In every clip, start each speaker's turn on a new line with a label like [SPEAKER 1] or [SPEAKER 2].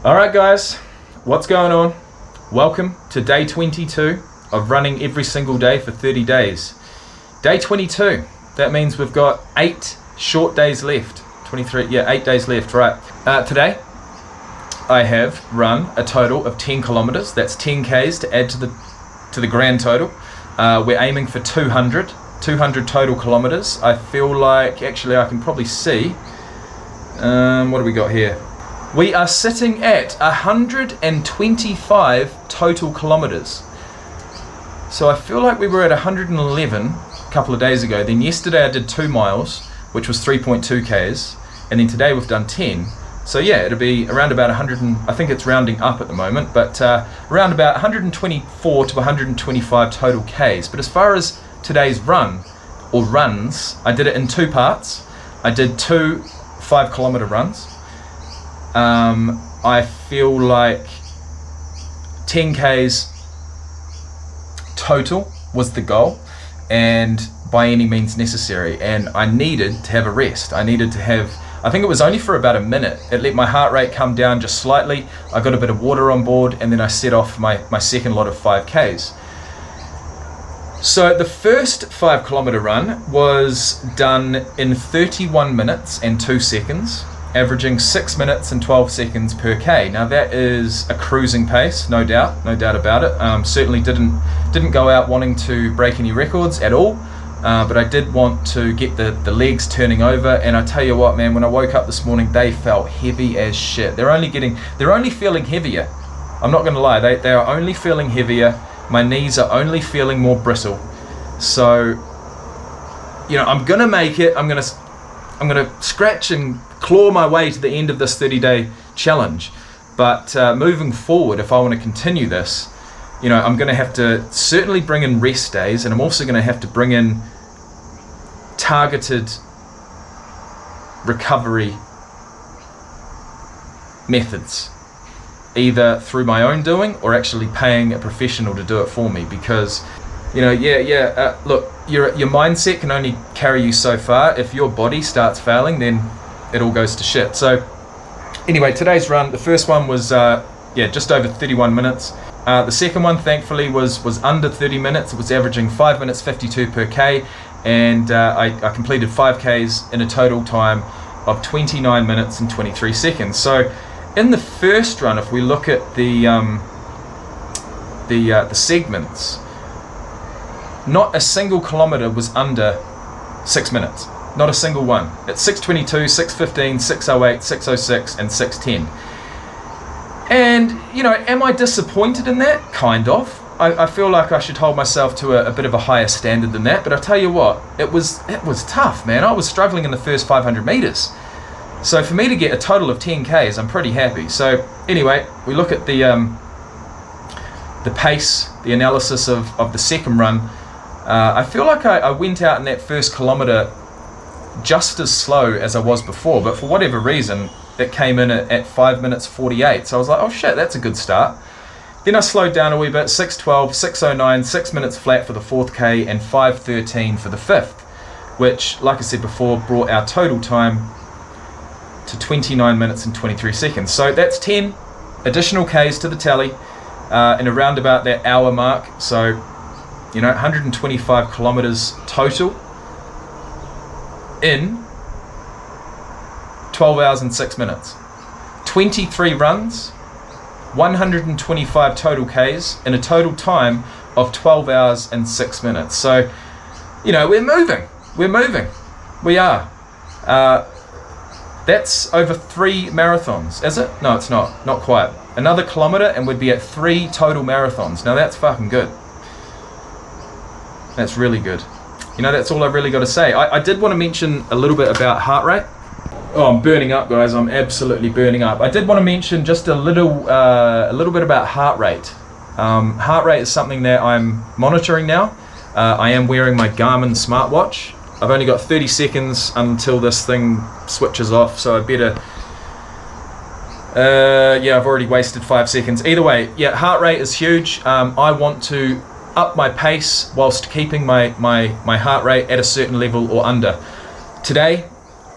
[SPEAKER 1] Alright guys, what's going on? Welcome to day 22 of running every single day for 30 days. Day 22, that means we've got 8 short days left. 8 days left, right. Today, I have run a total of 10 kilometers. That's 10 Ks to add to the grand total. We're aiming for 200 total kilometers. I feel like, actually I can probably see, what do we got here? We are sitting at 125 total kilometers. So I feel like we were at 111 a couple of days ago. Then yesterday I did 2 miles, which was 3.2 Ks. And then today we've done 10. So yeah, it'll be around about 100, I think it's rounding up at the moment, but around about 124 to 125 total Ks. But as far as today's run, or runs, I did it in 2 parts. I did 2 5-kilometer runs. I feel like 10 Ks total was the goal, and by any means necessary, and I needed to have a rest. I needed to have, I think it was only for about a minute. It let my heart rate come down just slightly. I got a bit of water on board, and then I set off my second lot of 5Ks. So the first 5-kilometer run was done in 31 minutes and 2 seconds, averaging 6 minutes and 12 seconds per K. Now that is a cruising pace, no doubt about it. Certainly didn't go out wanting to break any records at all, but I did want to get the legs turning over. And I tell you what, man, when I woke up this morning, they felt heavy as shit. They're only feeling heavier. I'm not gonna lie, they are only feeling heavier. My knees are only feeling more brittle. So, you know, I'm gonna make it. I'm gonna scratch and claw my way to the end of this 30-day challenge. But moving forward, if I want to continue this, you know, I'm going to have to certainly bring in rest days, and I'm also going to have to bring in targeted recovery methods, either through my own doing or actually paying a professional to do it for me. Because, you know, look, your mindset can only carry you so far. If your body starts failing, then it all goes to shit. So anyway, today's run, the first one was just over 31 minutes. The second one, thankfully, was under 30 minutes. It was averaging 5 minutes 52 per K, and I completed 5 Ks in a total time of 29 minutes and 23 seconds. So in the first run, if we look at the segments, not a single kilometer was under 6 minutes. Not a single one. It's 6:22, 6:15, 6:08, 6:06, and 6:10. And, you know, am I disappointed in that? Kind of. I feel like I should hold myself to a bit of a higher standard than that. But I tell you what, it was tough, man. I was struggling in the first 500 meters. So for me to get a total of 10 Ks, I'm pretty happy. So anyway, we look at the pace, the analysis of the second run. I feel like I went out in that first kilometer just as slow as I was before, but for whatever reason it came in at 5 minutes 48. So I was like, oh shit, that's a good start. Then I slowed down a wee bit, 6:12, 6:09, 6 minutes flat for the 4th K, and 5:13 for the 5th, which, like I said before, brought our total time to 29 minutes and 23 seconds. So that's 10 additional Ks to the tally in around about that hour mark. So, you know, 125 kilometers total in 12 hours and 6 minutes. 23 runs, 125 total Ks in a total time of 12 hours and 6 minutes. So, you know, we're moving. We are. That's over 3 marathons, is it? No, it's not quite. Another kilometer and we'd be at 3 total marathons. Now that's fucking good. That's really good. You know, that's all I've really got to say. I did want to mention a little bit about heart rate. Oh, I'm burning up, guys. I'm absolutely burning up. I did want to mention just a little bit about heart rate. Heart rate is something that I'm monitoring now. I am wearing my Garmin smartwatch. I've only got 30 seconds until this thing switches off, so I better... I've already wasted 5 seconds. Either way, yeah, heart rate is huge. I want to up my pace whilst keeping my heart rate at a certain level or under. Today,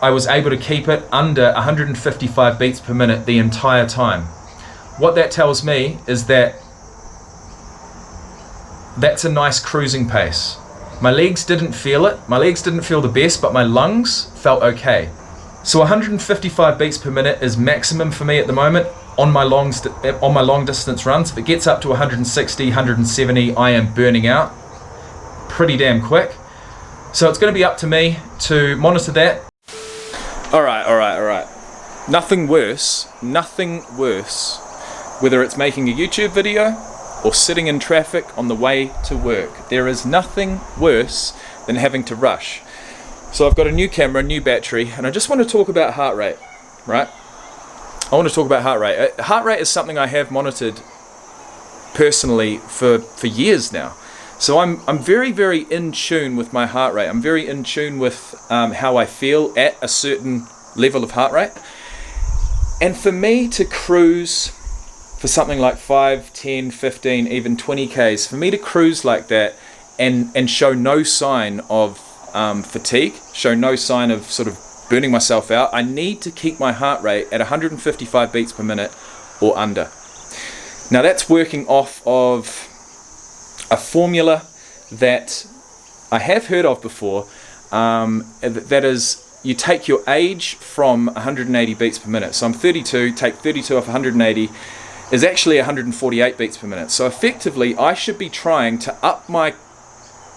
[SPEAKER 1] I was able to keep it under 155 beats per minute the entire time. what that tells me is that that's a nice cruising pace. My legs didn't feel it. My legs didn't feel the best, but my lungs felt okay. So 155 beats per minute is maximum for me at the moment on my long distance runs. If it gets up to 160, 170, I am burning out pretty damn quick. So it's going to be up to me to monitor that. All right. Nothing worse, whether it's making a YouTube video or sitting in traffic on the way to work. There is nothing worse than having to rush. So I've got a new camera, new battery, and I just want to talk about heart rate, right? I want to talk about heart rate. Heart rate is something I have monitored personally for years now. So I'm very, very in tune with my heart rate. I'm very in tune with how I feel at a certain level of heart rate. And for me to cruise for something like 5, 10, 15, even 20 Ks, for me to cruise like that and show no sign of fatigue, show no sign of sort of burning myself out, I need to keep my heart rate at 155 beats per minute or under. Now that's working off of a formula that I have heard of before, that is, you take your age from 180 beats per minute. So I'm 32, take 32 off 180 is actually 148 beats per minute. So effectively I should be trying to up my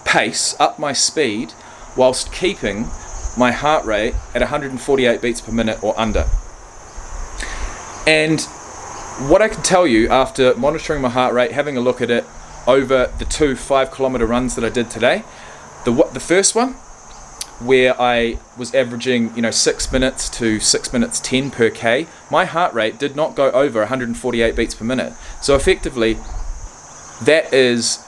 [SPEAKER 1] pace, up my speed, whilst keeping my heart rate at 148 beats per minute or under. And what I can tell you after monitoring my heart rate, having a look at it over the 2 5-kilometer runs that I did today, the first one where I was averaging 6 minutes to 6 minutes 10 per K, my heart rate did not go over 148 beats per minute. So effectively that is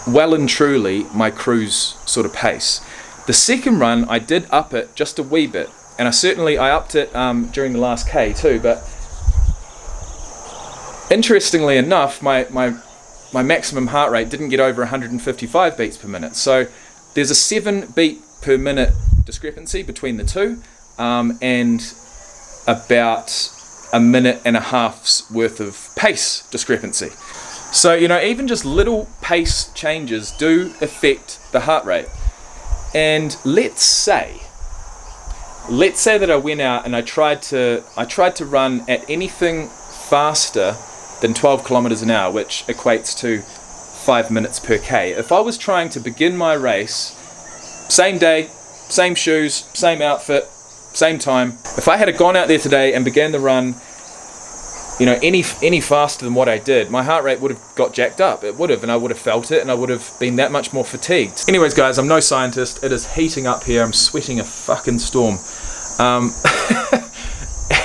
[SPEAKER 1] well and truly my cruise sort of pace. The second run I did up it just a wee bit, and I upped it during the last K too, but interestingly enough my maximum heart rate didn't get over 155 beats per minute. So there's a 7 beat per minute discrepancy between the two, and about a minute and a half's worth of pace discrepancy. So even just little pace changes do affect the heart rate. And let's say that I went out and I tried to run at anything faster than 12 kilometers an hour, which equates to 5 minutes per K. If I was trying to begin my race, same day, same shoes, same outfit, same time, if I had gone out there today and began the run, any faster than what I did, my heart rate would have got jacked up. It would have, and I would have felt it, and I would have been that much more fatigued. Anyways, guys, I'm no scientist. It is heating up here. I'm sweating a fucking storm.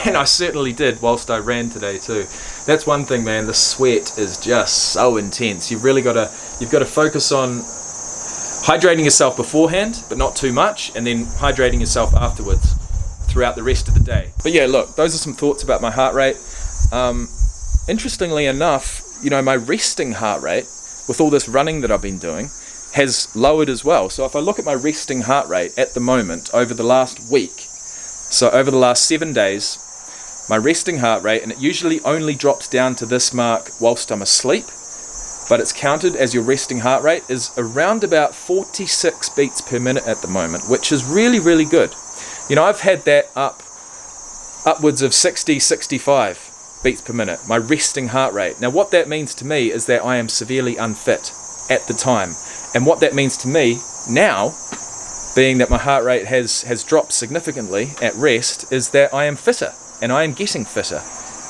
[SPEAKER 1] And I certainly did whilst I ran today too. That's one thing, man. The sweat is just so intense. You've got to focus on hydrating yourself beforehand, but not too much, and then hydrating yourself afterwards throughout the rest of the day. But yeah, look, those are some thoughts about my heart rate. Interestingly enough, my resting heart rate with all this running that I've been doing has lowered as well. So if I look at my resting heart rate at the moment over the last week, so over the last 7 days, my resting heart rate, and it usually only drops down to this mark whilst I'm asleep, but it's counted as your resting heart rate, is around about 46 beats per minute at the moment, which is really, really good. I've had that upwards of 60, 65 beats per minute, my resting heart rate. Now what that means to me is that I am severely unfit at the time. And what that means to me now, being that my heart rate has dropped significantly at rest, is that I am fitter, and I am getting fitter.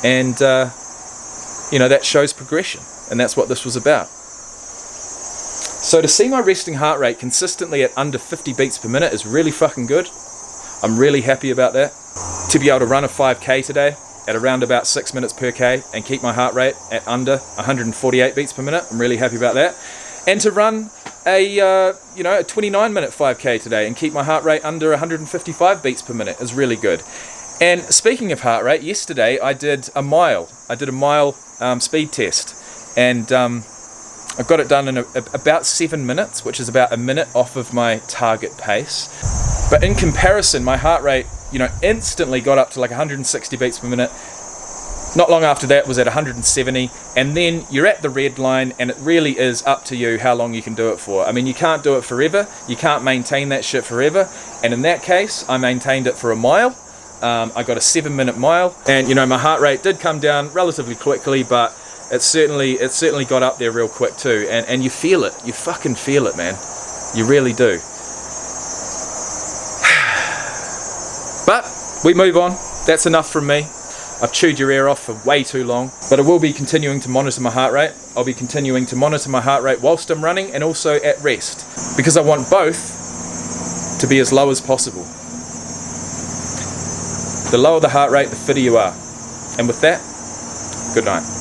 [SPEAKER 1] And that shows progression, and that's what this was about. So to see my resting heart rate consistently at under 50 beats per minute is really fucking good. I'm really happy about that. To be able to run a 5K today at around about 6 minutes per K and keep my heart rate at under 148 beats per minute, I'm really happy about that. And to run a 29-minute 5K today and keep my heart rate under 155 beats per minute is really good. And speaking of heart rate, yesterday I did a mile speed test, and I got it done in about 7 minutes, which is about a minute off of my target pace. But in comparison, my heart rate, instantly got up to like 160 beats per minute Not long after that was at 170, and then you're at the red line, and it really is up to you how long you can do it for. I mean, you can't do it forever, you can't maintain that shit forever, and in that case, I maintained it for a mile. I got a 7-minute mile, and you know, my heart rate did come down relatively quickly, but it certainly got up there real quick too, and you feel it, you fucking feel it, man. You really do. But we move on. That's enough from me. I've chewed your ear off for way too long, but I will be continuing to monitor my heart rate. I'll be continuing to monitor my heart rate whilst I'm running and also at rest, because I want both to be as low as possible. The lower the heart rate, the fitter you are. And with that, good night.